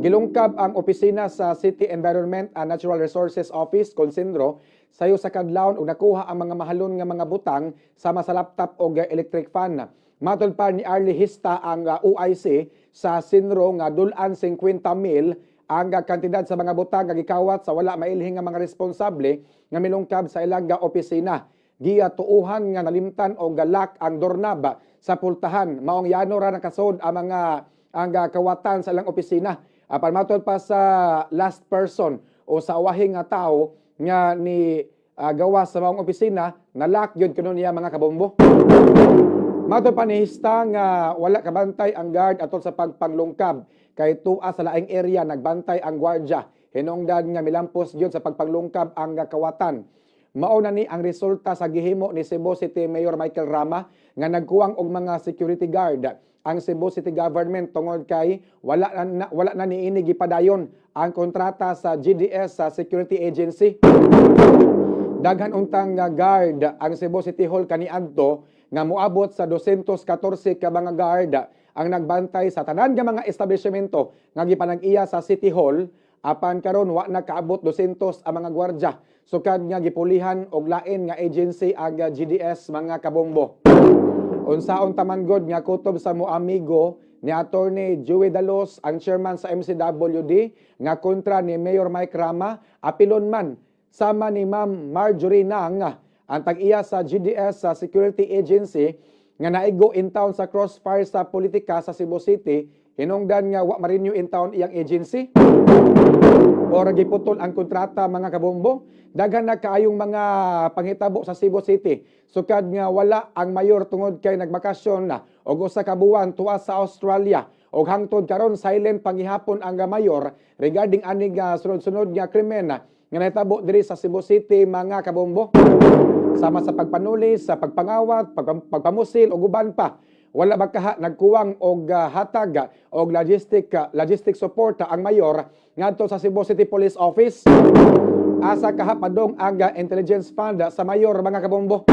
Gilungkab ang opisina sa City Environment and Natural Resources Office, Consinro, sayo sa kadlawon ug nakuha ang mga mahalon nga mga butang sama sa laptop o electric fan. Matod pa ni Arlie Hista ang OIC sa Sinro nga dulan 50,000 ang kantidad sa mga butang nga gikawat sa wala mailhing nga mga responsable nga milungkab sa ilang opisina. Giyatuuhan nga nalimtan o galak ang dornab sa pultahan. Maong yano ra nakasod ang mga kawatan sa ilang opisina. Apan matod pa sa last person o sa awahing nga tao nga ni gawas sa maong opisina, nalak yun kuno niya mga kabombo. Matod pa ni Hista nga wala kabantay ang guard atol sa pagpanglungkab kay tuwa sa laing area nagbantay ang gwardya. Hinungdan nga milampos yun sa pagpanglungkab ang kawatan. Mao na ni ang resulta sa gihimo ni Cebu City Mayor Michael Rama nga nagkuwang og mga security guard ang Cebu City Government tungod kay wala na niini gipadayon ang kontrata sa GDS sa Security Agency. Daghan untang guard ang Cebu City Hall kaniadto nga moabot sa 214 ka mga guard ang nagbantay sa tanan nga mga establishmento nga gipanag-iya sa City Hall. Apan karon wa na kaabot 200 ang mga gwardya sukad nga gipulihan og lain nga agency ang GDS mga kabombo. Unsaon taman god nga kutob sa mo amigo ni Attorney Joey Dalos ang chairman sa MCWD nga kontra ni Mayor Mike Rama apilon man sama ni Ma'am Marjorie Nang ang tag-iya sa GDS sa Security Agency nga naigo in town sa crossfire sa politika sa Cebu City hinungdan nga wa ma-renew in town iyang agency or giputol ang kontrata mga kabombo. Daghan na kaayong mga panghitabo sa Cebu City sukad nga wala ang mayor tungod kay nagbakasyon na og usa ka buwan tuwa sa Australia og hangtod karon silent pangihapon ang mayor regarding aning sunod-sunod nga krimen nga nahitabo diri sa Cebu City mga kabombo. Sama sa pagpanuli, sa pagpangawat, pagpamusil ug uban pa. Wala ba kaha nagkuwang og hatag og logistic support ang mayor ngadto sa Cebu City Police Office. Asa kaha padong ang intelligence fund sa mayor mga kabombo.